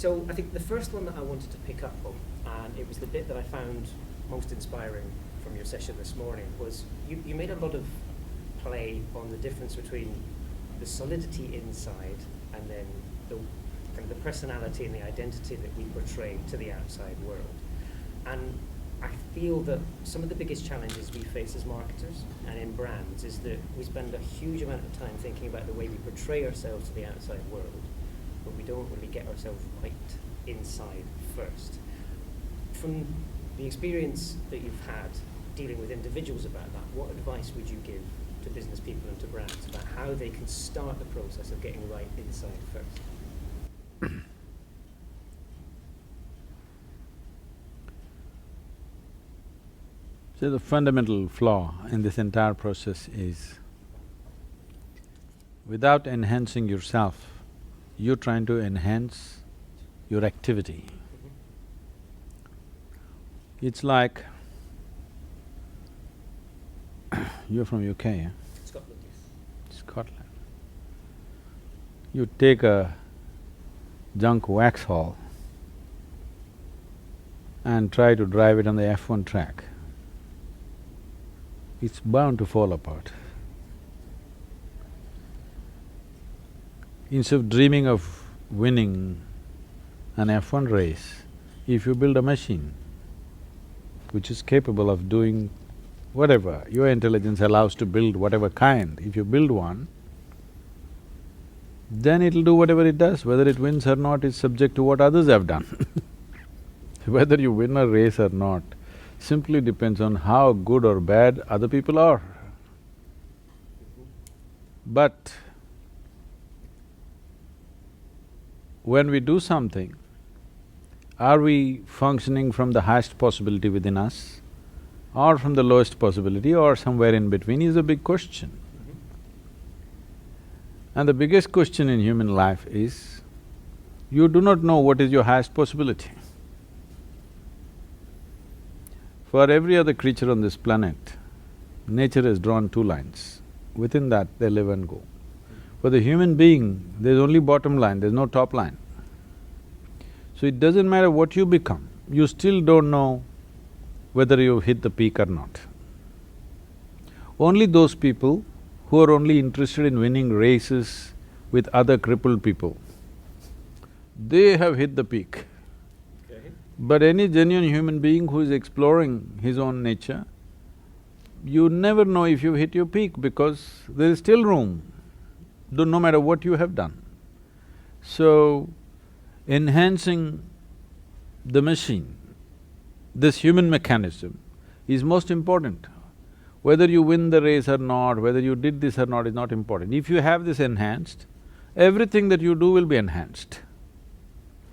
So I think the first one that I wanted to pick up on, and it was the bit that I found most inspiring from your session this morning, was you made a lot of play on the difference between the solidity inside and then the kind of the personality and the identity that we portray to the outside world. And I feel that some of the biggest challenges we face as marketers and in brands is that we spend a huge amount of time thinking about the way we portray ourselves to the outside world, but we don't really get ourselves right inside first. From the experience that you've had dealing with individuals about that, what advice would you give to business people and to brands about how they can start the process of getting right inside first? So the fundamental flaw in this entire process is, without enhancing yourself, you're trying to enhance your activity. It's like… You're from UK, eh? Scotland, yes. Scotland. You take a junk Vauxhall and try to drive it on the F1 track, it's bound to fall apart. Instead of dreaming of winning an F1 race, if you build a machine which is capable of doing whatever your intelligence allows to build, whatever kind, if you build one, then it'll do whatever it does. Whether it wins or not is subject to what others have done. Whether you win a race or not simply depends on how good or bad other people are. But when we do something, are we functioning from the highest possibility within us or from the lowest possibility or somewhere in between is a big question. And the biggest question in human life is, you do not know what is your highest possibility. For every other creature on this planet, nature has drawn two lines. Within that, they live and go. For the human being, there's only bottom line, there's no top line. So it doesn't matter what you become, you still don't know whether you've hit the peak or not. Only those people who are only interested in winning races with other crippled people, they have hit the peak. But any genuine human being who is exploring his own nature, you never know if you've hit your peak because there is still room, no matter what you have done. So, enhancing the machine, this human mechanism, is most important. Whether you win the race or not, whether you did this or not is not important. If you have this enhanced, everything that you do will be enhanced.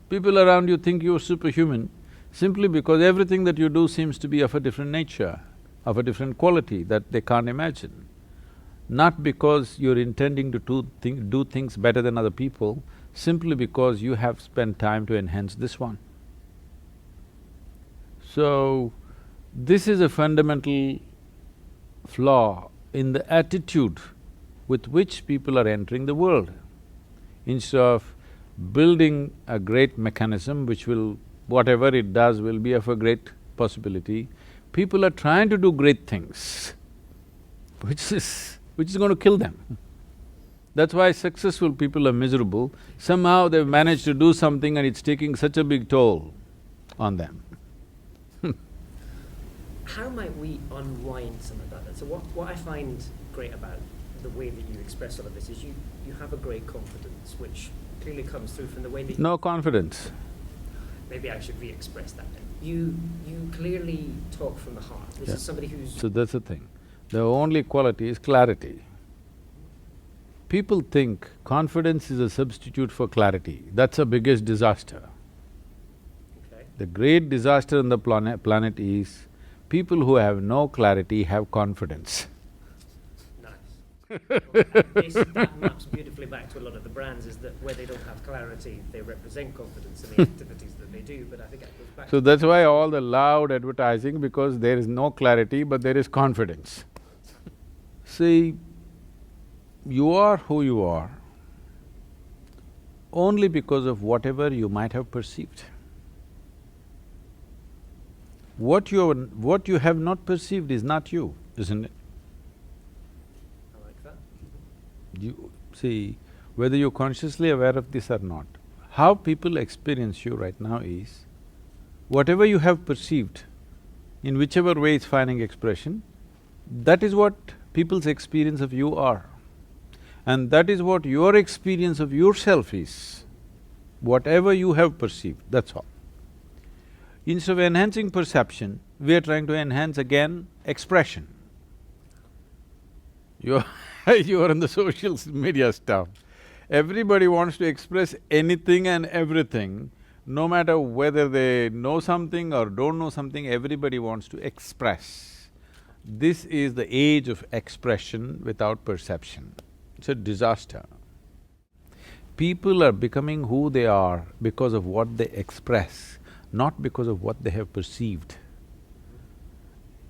People around you think you're superhuman simply because everything that you do seems to be of a different nature, of a different quality that they can't imagine. Not because you're intending to do things better than other people, simply because you have spent time to enhance this one. So, this is a fundamental flaw in the attitude with which people are entering the world. Instead of building a great mechanism which will… whatever it does will be of a great possibility, people are trying to do great things, which is going to kill them. That's why successful people are miserable. Somehow they've managed to do something and it's taking such a big toll on them. How might we unwind some of that? So what I find great about the way that you express all of this is you have a great confidence, which clearly comes through from the way that… No confidence. Maybe I should re-express that then. You clearly talk from the heart. This is somebody who's… So that's the thing. The only quality is clarity. People think confidence is a substitute for clarity. That's the biggest disaster. Okay. The great disaster on the planet is people who have no clarity have confidence. Nice. That maps beautifully back to a lot of the brands, is that where they don't have clarity, they represent confidence in the activities that they do, but I think that goes back… So that's why all the loud advertising, because there is no clarity but there is confidence. See, you are who you are. only because of whatever you might have perceived. What you have not perceived is not you, isn't it? I like that. You see, whether you're consciously aware of this or not, how people experience you right now is, whatever you have perceived, in whichever way it's finding expression, that is what people's experience of you are. And that is what your experience of yourself is. Whatever you have perceived, that's all. Instead of enhancing perception, we are trying to enhance again expression. You're you're on the social media stuff. Everybody wants to express anything and everything, no matter whether they know something or don't know something, everybody wants to express. This is the age of expression without perception. It's a disaster. People are becoming who they are because of what they express, not because of what they have perceived.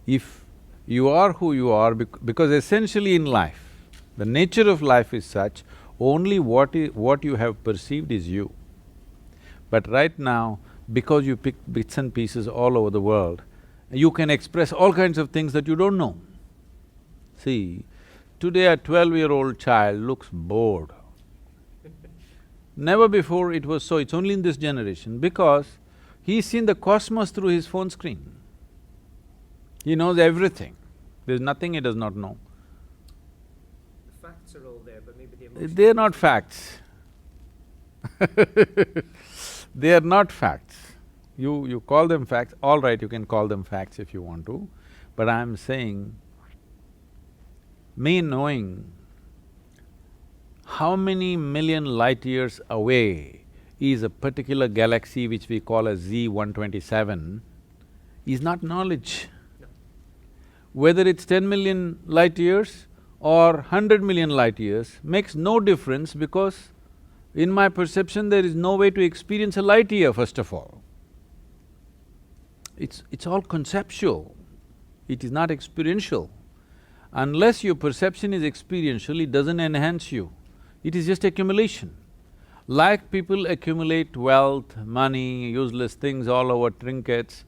If you are who you are, because essentially in life, the nature of life is such, only what you have perceived is you. But right now, because you pick bits and pieces all over the world, you can express all kinds of things that you don't know. See, today a 12-year-old child looks bored. Never before it was so, it's only in this generation because he's seen the cosmos through his phone screen. He knows everything. There's nothing he does not know. The facts are all there, but maybe the emotions… They're not facts. They are not facts. You call them facts, all right, you can call them facts if you want to, but I'm saying, me knowing how many million light years away is a particular galaxy which we call as Z127 is not knowledge. No. Whether it's 10 million light years or 100 million light years makes no difference because in my perception there is no way to experience a light year, first of all. It's all conceptual, it is not experiential. Unless your perception is experiential, it doesn't enhance you, it is just accumulation. Like people accumulate wealth, money, useless things all over, trinkets,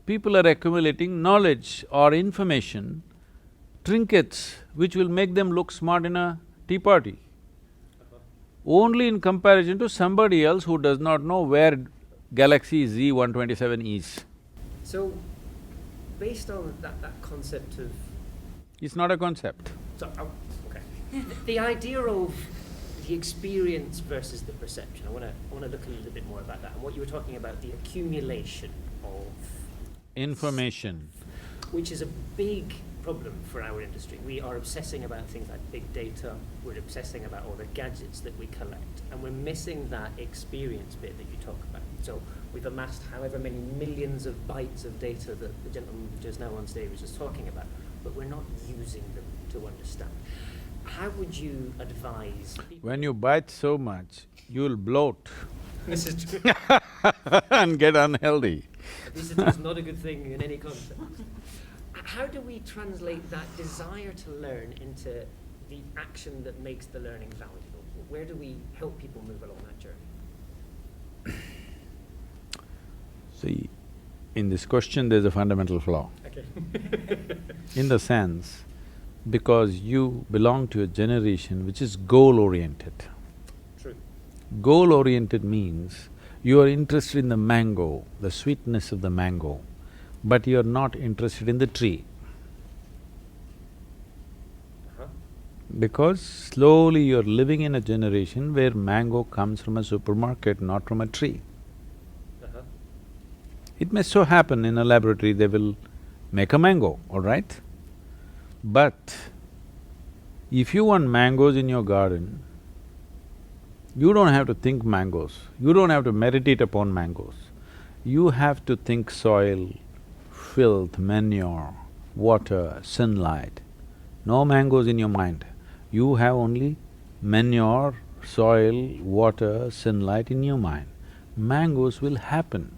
people are accumulating knowledge or information, trinkets which will make them look smart in a tea party. Only in comparison to somebody else who does not know where galaxy Z127 is. So, based on that concept of… It's not a concept. So, okay. The idea of the experience versus the perception, I wanna look a little bit more about that. And what you were talking about, the accumulation of… Information. Which is a big problem for our industry. We are obsessing about things like big data, we're obsessing about all the gadgets that we collect, and we're missing that experience bit that you talk about. So we've amassed however many millions of bytes of data that the gentleman just now on stage was just talking about, but we're not using them to understand. How would you advise people… When you bite so much, you'll bloat This is true. and get unhealthy. Obesity is not a good thing in any context. How do we translate that desire to learn into the action that makes the learning valuable? Where do we help people move along that journey? See, in this question there's a fundamental flaw. Okay. In the sense, because you belong to a generation which is goal-oriented. True. Goal-oriented means you are interested in the mango, the sweetness of the mango, but you're not interested in the tree. Because slowly you're living in a generation where mango comes from a supermarket, not from a tree. It may so happen in a laboratory they will make a mango, all right? But if you want mangoes in your garden, you don't have to think mangoes, you don't have to meditate upon mangoes. You have to think soil, filth, manure, water, sunlight. No mangoes in your mind. You have only manure, soil, water, sunlight in your mind. Mangoes will happen.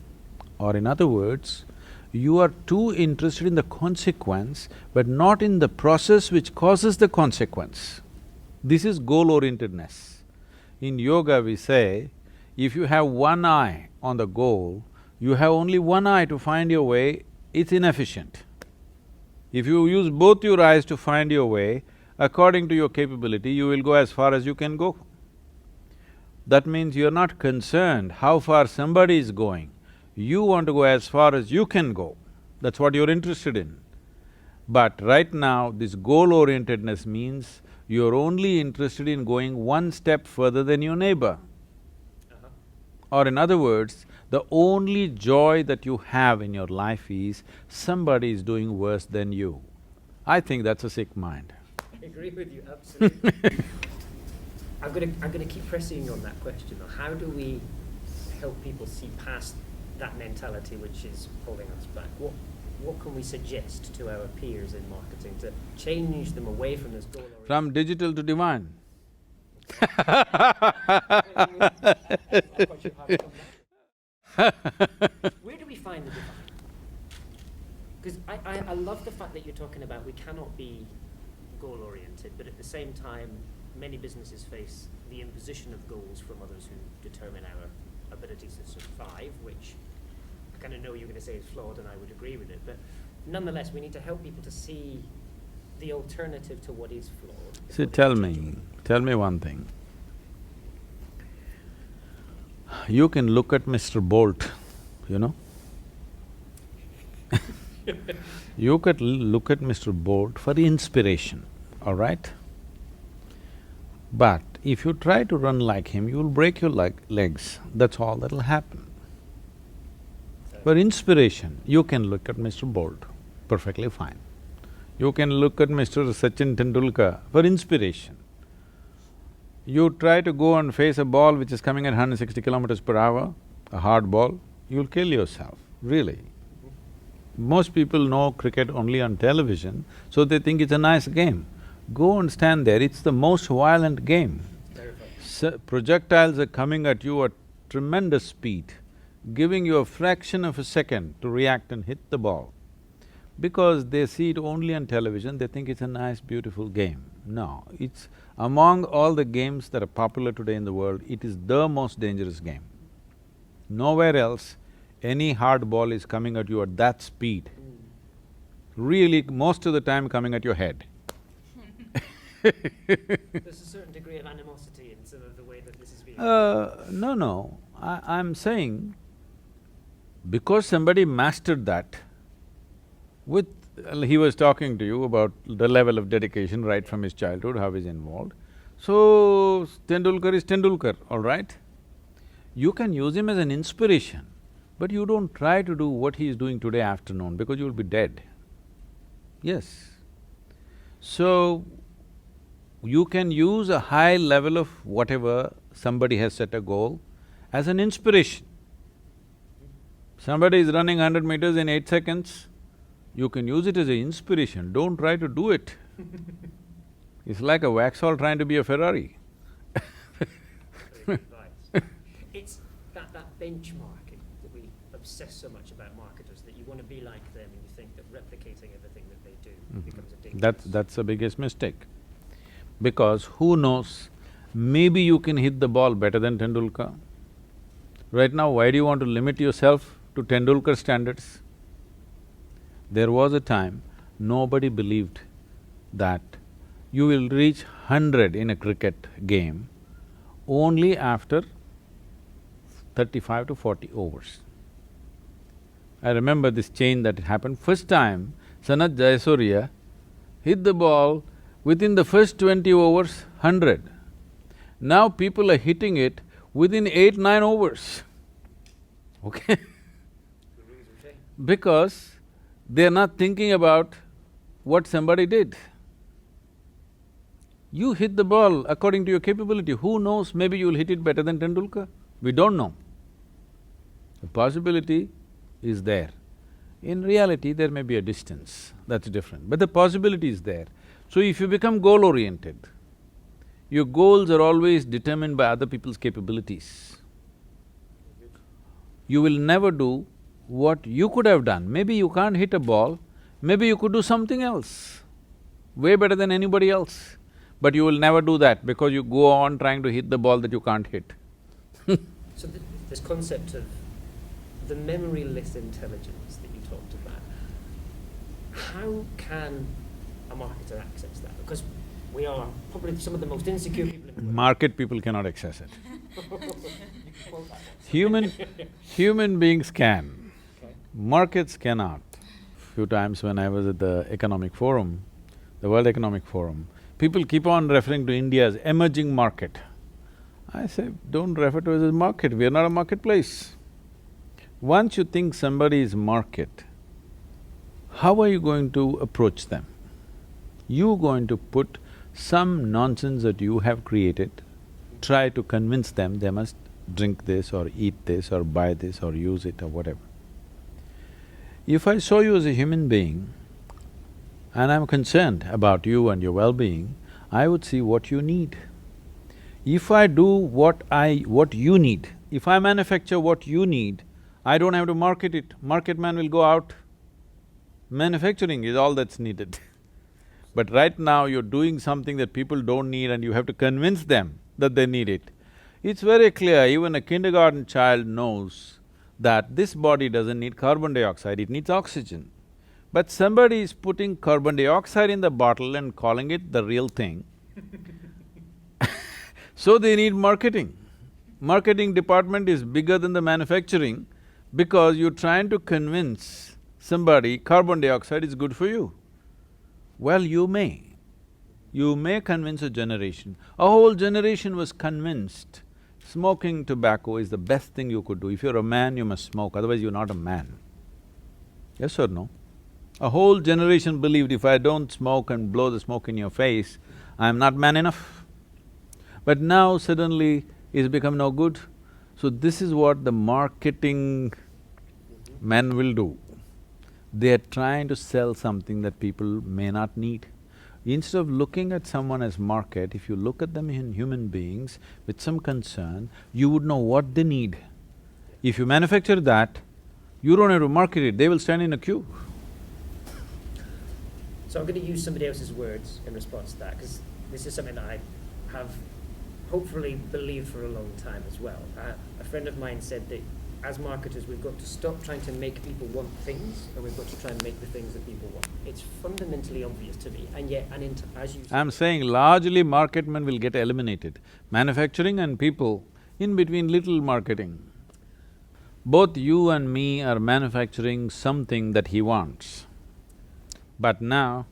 Or in other words, you are too interested in the consequence, but not in the process which causes the consequence. This is goal-orientedness. In yoga we say, if you have one eye on the goal, you have only one eye to find your way, it's inefficient. If you use both your eyes to find your way, according to your capability, you will go as far as you can go. That means you're not concerned how far somebody is going. You want to go as far as you can go. That's what you're interested in. But right now, this goal-orientedness means you're only interested in going one step further than your neighbor. Or in other words, the only joy that you have in your life is somebody is doing worse than you. I think that's a sick mind. I agree with you, absolutely. I'm gonna keep pressing on that question though. How do we help people see past that mentality which is holding us back? What can we suggest to our peers in marketing to change them away from this goal? From digital to divine. Where do we find the divine? Because I love the fact that you're talking about we cannot be goal-oriented, but at the same time, many businesses face the imposition of goals from others who determine our abilities to survive, which I kind of know you're going to say is flawed, and I would agree with it, but nonetheless, we need to help people to see the alternative to what is flawed. See, tell me one thing. You can look at Mr. Bolt, you know? You could look at Mr. Bolt for inspiration, all right? But if you try to run like him, you'll break your legs, that's all that'll happen. For inspiration, you can look at Mr. Bolt, perfectly fine. You can look at Mr. Sachin Tendulkar for inspiration. You try to go and face a ball which is coming at 160 kilometers per hour, a hard ball, you'll kill yourself, really. Most people know cricket only on television, so they think it's a nice game. Go and stand there, it's the most violent game. Projectiles are coming at you at tremendous speed, giving you a fraction of a second to react and hit the ball. Because they see it only on television, they think it's a nice, beautiful game. No, it's… among all the games that are popular today in the world, it is the most dangerous game. Nowhere else any hard ball is coming at you at that speed. Really, most of the time coming at your head. There's a certain degree of animosity in some of the way that this is being… No. I'm saying, because somebody mastered that, with… he was talking to you about the level of dedication right from his childhood, how he's involved. So, Tendulkar is Tendulkar, all right? You can use him as an inspiration, but you don't try to do what he is doing today afternoon because you'll be dead. Yes. So, you can use a high level of whatever somebody has set a goal as an inspiration. Somebody is running 100 meters in 8 seconds, you can use it as an inspiration, don't try to do it. It's like a Vauxhall trying to be a Ferrari. Very good advice. It's that benchmarking that we obsess so much about marketers, that you want to be like them and you think that replicating everything that they do becomes a dangerous… That's the biggest mistake. Because who knows, maybe you can hit the ball better than Tendulkar. Right now, why do you want to limit yourself to Tendulkar standards? There was a time nobody believed that you will reach 100 in a cricket game only after 35 to 40 overs. I remember this change that happened. First time, Sanath Jayasuriya hit the ball within the first 20 overs, 100. Now people are hitting it within 8-9 overs, okay? Because they're not thinking about what somebody did. You hit the ball according to your capability, who knows, maybe you'll hit it better than Tendulkar. We don't know. The possibility is there. In reality, there may be a distance, that's different, but the possibility is there. So if you become goal-oriented, your goals are always determined by other people's capabilities. You will never do what you could have done. Maybe you can't hit a ball, maybe you could do something else, way better than anybody else. but you will never do that because you go on trying to hit the ball that you can't hit. So this concept of the memoryless intelligence that you talked about, how can a marketer access that? Because we are probably some of the most insecure people in the world. Market people cannot access it. You can quote that one. Human beings can, Okay. markets cannot. Few times when I was at the economic forum, the World Economic Forum, people keep on referring to India as emerging market. I say, don't refer to it as a market, we are not a marketplace. Once you think somebody is market, how are you going to approach them? You're going to put some nonsense that you have created, try to convince them they must drink this or eat this or buy this or use it or whatever. If I saw you as a human being and I'm concerned about you and your well-being, I would see what you need. If I do what you need, if I manufacture what you need, I don't have to market it, market man will go out. Manufacturing is all that's needed. But right now you're doing something that people don't need and you have to convince them that they need it. It's very clear, even a kindergarten child knows that this body doesn't need carbon dioxide, it needs oxygen. But somebody is putting carbon dioxide in the bottle and calling it the real thing. So they need marketing. Marketing department is bigger than the manufacturing because you're trying to convince somebody carbon dioxide is good for you. Well, you may convince a generation. A whole generation was convinced smoking tobacco is the best thing you could do. If you're a man, you must smoke, otherwise you're not a man. Yes or no? A whole generation believed if I don't smoke and blow the smoke in your face, I'm not man enough. But now suddenly it's become no good. So this is what the marketing men will do. They're trying to sell something that people may not need. Instead of looking at someone as market, if you look at them in human beings with some concern, you would know what they need. If you manufacture that, you don't have to market it, they will stand in a queue. So I'm going to use somebody else's words in response to that, because this is something that I have hopefully believed for a long time as well. A friend of mine said that as marketers, we've got to stop trying to make people want things, and we've got to try and make the things that people want. It's fundamentally obvious to me, and yet, as you… I'm saying largely market men will get eliminated. Manufacturing and people, in between little marketing. Both you and me are manufacturing something that he wants. But now,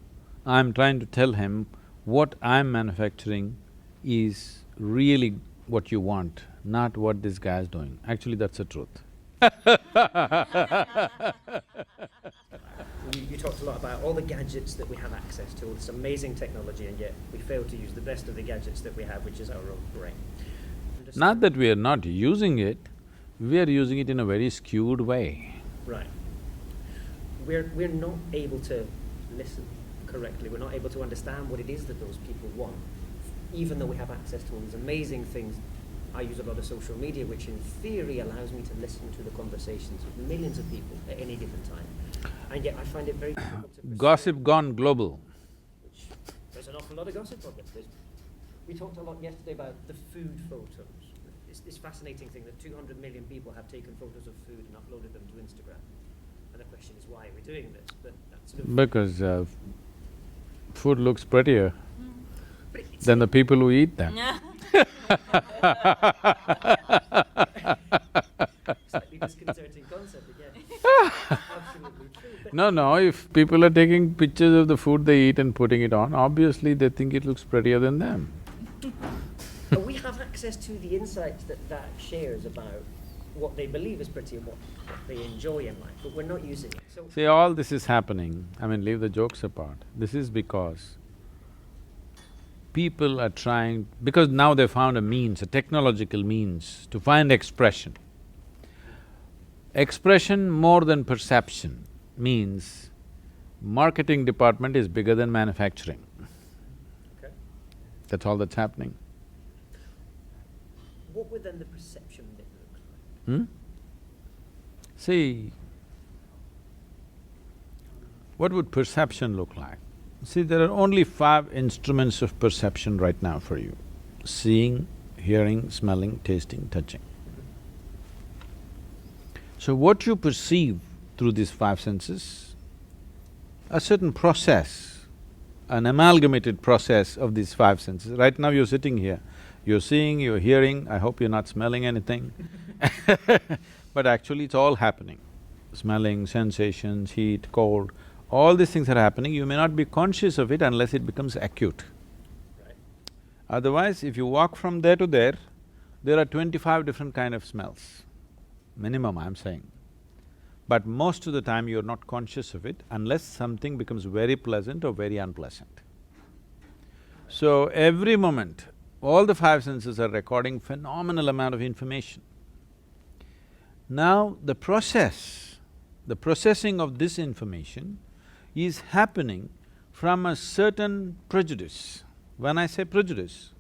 I'm trying to tell him what I'm manufacturing is really what you want, not what this guy is doing. Actually, that's the truth. You talked a lot about all the gadgets that we have access to, all this amazing technology, and yet we fail to use the best of the gadgets that we have, which is our own brain. Not that we are not using it, we are using it in a very skewed way. Right. We're not able to listen correctly, we're not able to understand what it is that those people want, even though we have access to all these amazing things. I use a lot of social media, which in theory allows me to listen to the conversations of millions of people at any given time. And yet I find it very difficult to… Gossip gone global. There's an awful lot of gossip on this. We talked a lot yesterday about the food photos. It's this fascinating thing that 200 million people have taken photos of food and uploaded them to Instagram. And the question is, why are we doing this? But that's sort of… Because food looks prettier But it's… than the people who eat them. Slightly disconcerting concept again. Absolutely true. No, if people are taking pictures of the food they eat and putting it on, obviously they think it looks prettier than them. But we have access to the insights that shares about what they believe is pretty and what they enjoy in life, but we're not using it, so… See, all this is happening, I mean, leave the jokes apart. This is because people are trying… because now they found a means, a technological means to find expression. Expression more than perception means marketing department is bigger than manufacturing. Okay. That's all that's happening. What would then the perception bit look like? See, what would perception look like? See, there are only 5 instruments of perception right now for you: seeing, hearing, smelling, tasting, touching. So what you perceive through these 5 senses, a certain process, an amalgamated process of these 5 senses. Right now you're sitting here, you're seeing, you're hearing, I hope you're not smelling anything but actually it's all happening. Smelling, sensations, heat, cold, all these things are happening, you may not be conscious of it unless it becomes acute. Right. Otherwise, if you walk from there to there are 25 different kind of smells, minimum I'm saying. But most of the time you're not conscious of it unless something becomes very pleasant or very unpleasant. So every moment, all the 5 senses are recording phenomenal amount of information. Now the processing of this information is happening from a certain prejudice. When I say prejudice,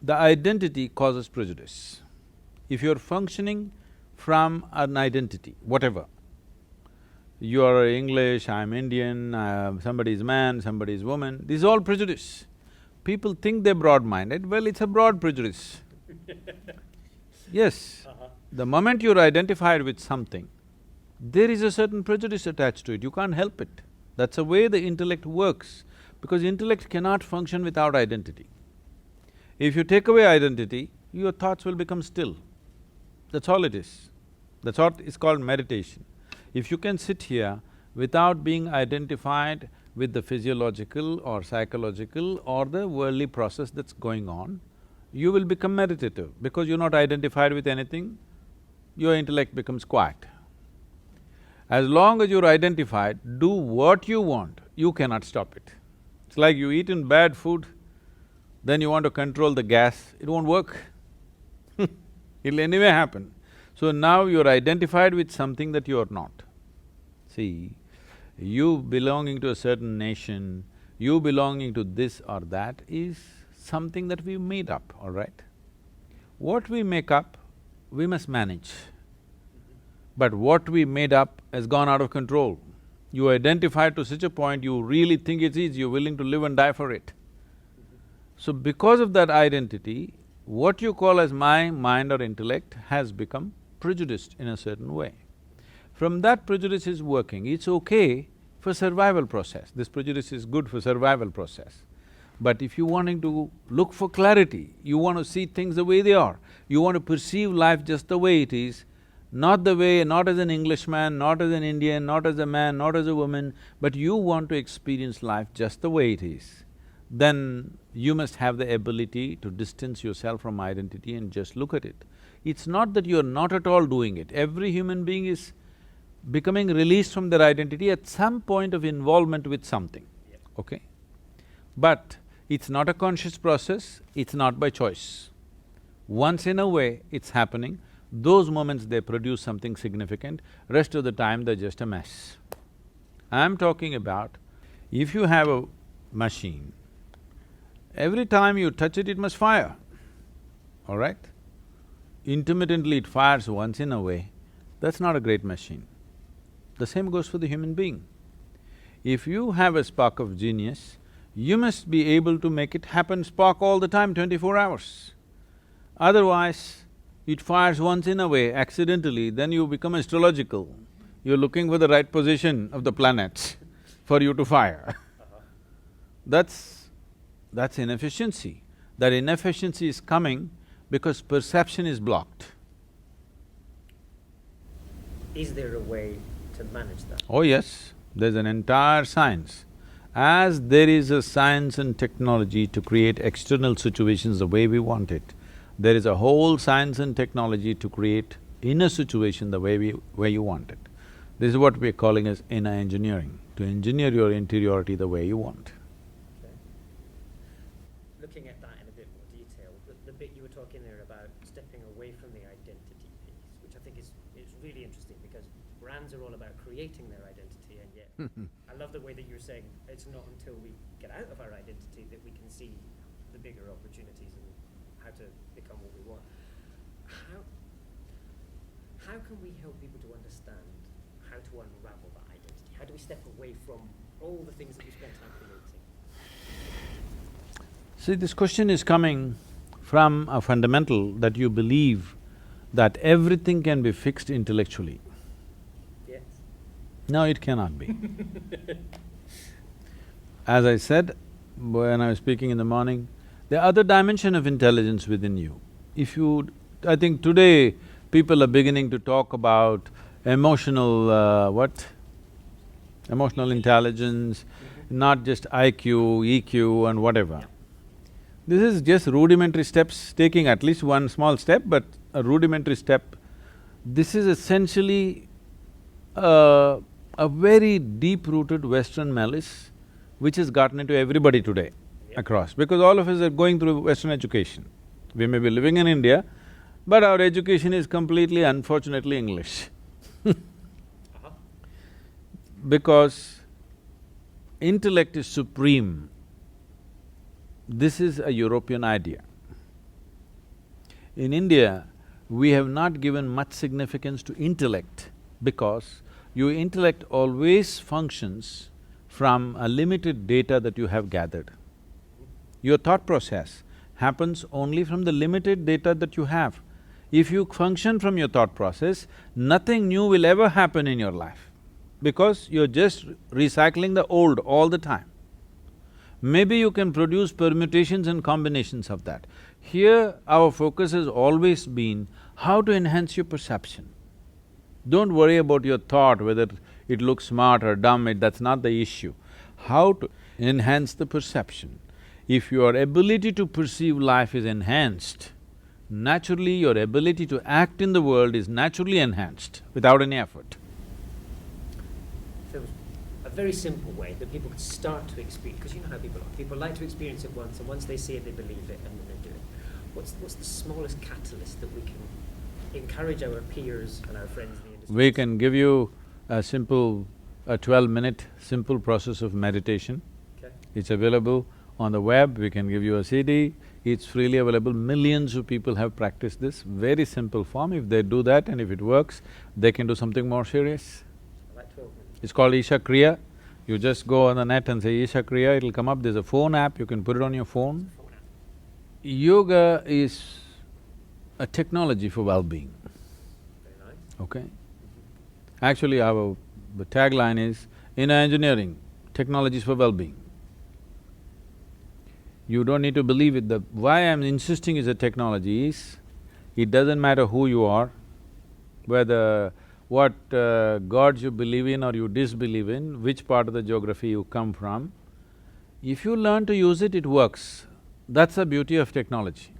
the identity causes prejudice. If you're functioning from an identity, whatever, you are English, I'm Indian, somebody is man, somebody is woman, this is all prejudice. People think they're broad-minded, well, it's a broad prejudice. Yes, the moment you're identified with something, there is a certain prejudice attached to it, you can't help it. That's the way the intellect works, because intellect cannot function without identity. If you take away identity, your thoughts will become still. That's all it is. That's what is called meditation. If you can sit here without being identified with the physiological or psychological or the worldly process that's going on, you will become meditative. Because you're not identified with anything, your intellect becomes quiet. As long as you're identified, do what you want, you cannot stop it. It's like you eaten bad food, then you want to control the gas, it won't work it'll anyway happen. So now you're identified with something that you're not. See, you belonging to a certain nation, you belonging to this or that is something that we made up, all right? What we make up, we must manage. But what we made up has gone out of control. You identify to such a point, you really think it is, you're willing to live and die for it. So because of that identity, what you call as my mind or intellect has become prejudiced in a certain way. From that prejudice is working, it's okay for survival process, this prejudice is good for survival process. But if you're wanting to look for clarity, you want to see things the way they are, you want to perceive life just the way it is, not the way… not as an Englishman, not as an Indian, not as a man, not as a woman, but you want to experience life just the way it is, then you must have the ability to distance yourself from identity and just look at it. It's not that you're not at all doing it, every human being is becoming released from their identity at some point of involvement with something, okay? But it's not a conscious process, it's not by choice. Once in a way, it's happening, those moments they produce something significant, rest of the time they're just a mess. I'm talking about, if you have a machine, every time you touch it, it must fire, all right? Intermittently it fires once in a way, that's not a great machine. The same goes for the human being. If you have a spark of genius, you must be able to make it happen spark all the time, 24 hours. Otherwise, it fires once in a way, accidentally, then you become astrological. You're looking for the right position of the planets for you to fire. That's inefficiency. That inefficiency is coming because perception is blocked. Is there a way to manage that? Oh yes, there's an entire science. As there is a science and technology to create external situations the way we want it, there is a whole science and technology to create inner situation the way you want it. This is what we're calling as inner engineering, to engineer your interiority the way you want. Okay. Looking at that in a bit more detail, the bit you were talking there about stepping away from the identity piece, which I think is really interesting because brands are all about creating their identity, and yet I love the way that you're saying it's not until we get out of our identity that we can see the bigger opportunities and how to become what we want. How can we help people to understand how to unravel that identity? How do we step away from all the things that you spent time promoting? See, this question is coming from a fundamental that you believe that everything can be fixed intellectually. Yes. No, it cannot be. As I said when I was speaking in the morning, the other dimension of intelligence within you. If you… I think today people are beginning to talk about emotional what? Emotional intelligence, not just IQ, EQ and whatever. Yeah. This is just rudimentary steps, taking at least one small step, but a rudimentary step. This is essentially a very deep-rooted Western malice which has gotten into everybody today across, because all of us are going through Western education. We may be living in India, but our education is completely, unfortunately, English. Because intellect is supreme. This is a European idea. In India, we have not given much significance to intellect because your intellect always functions from a limited data that you have gathered. Your thought process happens only from the limited data that you have. If you function from your thought process, nothing new will ever happen in your life because you're just recycling the old all the time. Maybe you can produce permutations and combinations of that. Here, our focus has always been how to enhance your perception. Don't worry about your thought, whether it looks smart or dumb, that's not the issue. How to enhance the perception. If your ability to perceive life is enhanced, naturally your ability to act in the world is naturally enhanced without any effort. If there was a very simple way that people could start to experience, because you know how people are, people like to experience it once, and once they see it, they believe it, and then they do it. What's the smallest catalyst that we can encourage our peers and our friends in the industry? We can give you a simple, a 12-minute simple process of meditation. Okay. It's available on the web, we can give you a CD, it's freely available. Millions of people have practiced this, very simple form. If they do that and if it works, they can do something more serious. Like 12 minutes. It's called Isha Kriya. You just go on the net and say Isha Kriya, it'll come up. There's a phone app, you can put it on your phone. Yoga is a technology for well-being. Very nice. Okay? Actually, the tagline is, in engineering, technologies for well-being. You don't need to believe it. Why I'm insisting is a technology is, it doesn't matter who you are, whether what gods you believe in or you disbelieve in, which part of the geography you come from, if you learn to use it, it works. That's the beauty of technology.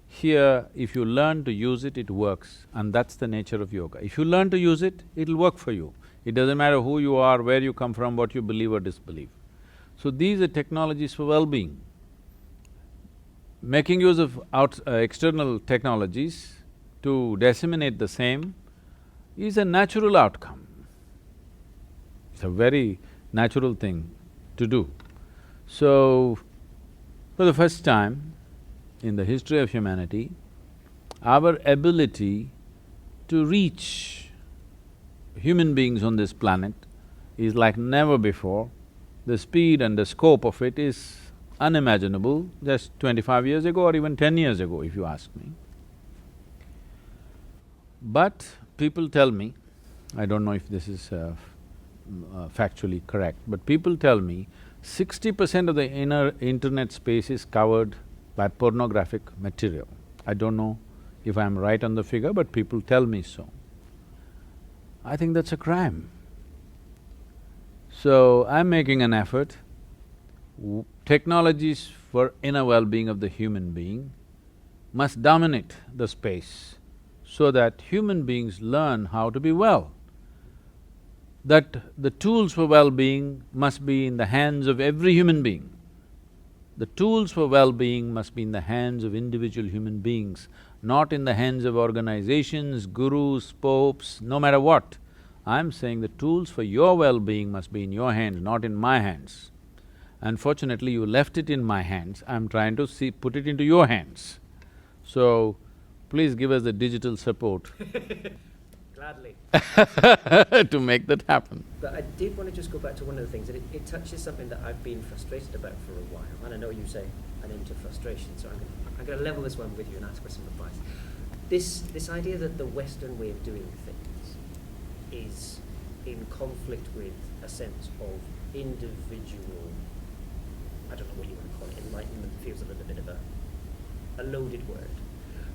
Here, if you learn to use it, it works, and that's the nature of yoga. If you learn to use it, it'll work for you. It doesn't matter who you are, where you come from, what you believe or disbelieve. So these are technologies for well-being. Making use of external technologies to disseminate the same is a natural outcome. It's a very natural thing to do. So, for the first time in the history of humanity, our ability to reach human beings on this planet is like never before. The speed and the scope of it is unimaginable just 25 years ago or even 10 years ago, if you ask me. But people tell me, I don't know if this is factually correct, but people tell me 60% of the inner internet space is covered by pornographic material. I don't know if I'm right on the figure, but people tell me so. I think that's a crime. So, I'm making an effort. Technologies for inner well-being of the human being must dominate the space so that human beings learn how to be well. That the tools for well-being must be in the hands of every human being. The tools for well-being must be in the hands of individual human beings, not in the hands of organizations, gurus, popes, no matter what. I'm saying the tools for your well-being must be in your hands, not in my hands. Unfortunately, you left it in my hands, I'm trying to put it into your hands. So, please give us the digital support. Gladly. to make that happen. But I did want to just go back to one of the things, that it touches something that I've been frustrated about for a while, and I know you say an into frustration, so I'm going to level this one with you and ask for some advice. This idea that the Western way of doing things is in conflict with a sense of individual, I don't know what you want to call it, enlightenment feels a little bit of a loaded word.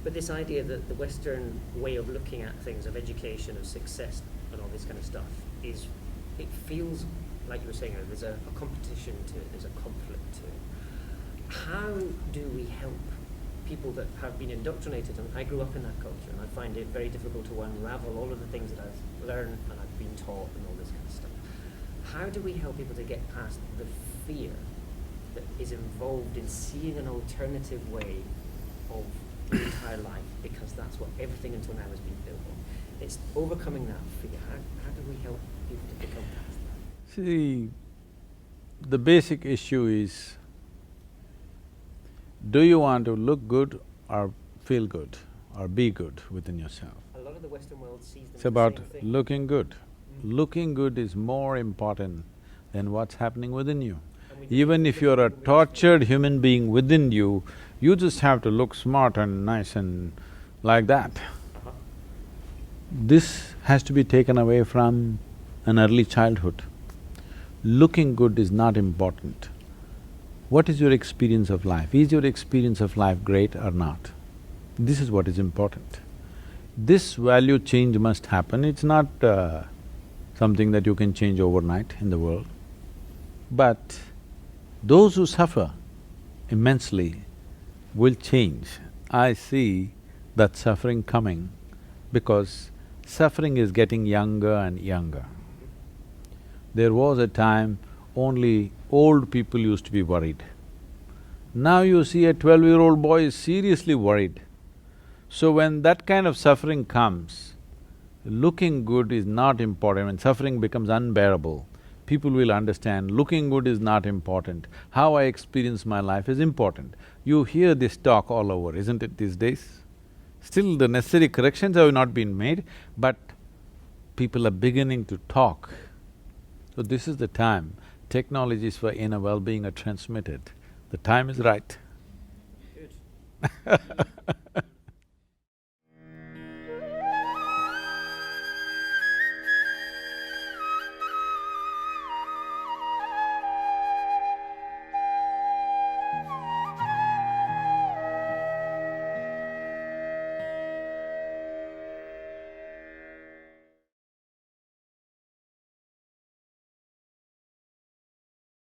But this idea that the Western way of looking at things, of education, of success, and all this kind of stuff, it feels, like you were saying, there's a competition to it, there's a conflict to it. How do we help people that have been indoctrinated? And I grew up in that culture, and I find it very difficult to unravel all of the things that I've learned and I've been taught and all this kind of stuff. How do we help people to get past the fear that is involved in seeing an alternative way of the entire life, because that's what everything until now has been built on? It's overcoming that fear. How do we help people to become past that? See, the basic issue is, do you want to look good or feel good or be good within yourself? A lot of the Western world sees them It's as the about same thing. looking good. Looking good is more important than what's happening within you. Even if you're a tortured human being within you, you just have to look smart and nice and like that. This has to be taken away from an early childhood. Looking good is not important. What is your experience of life? Is your experience of life great or not? This is what is important. This value change must happen. It's not something that you can change overnight in the world. But those who suffer immensely will change. I see that suffering coming because suffering is getting younger and younger. There was a time only old people used to be worried. Now you see a 12-year-old boy is seriously worried. So when that kind of suffering comes, looking good is not important. When suffering becomes unbearable, people will understand looking good is not important. How I experience my life is important. You hear this talk all over, isn't it, these days? Still the necessary corrections have not been made, but people are beginning to talk. So this is the time technologies for inner well-being are transmitted. The time is right. Good.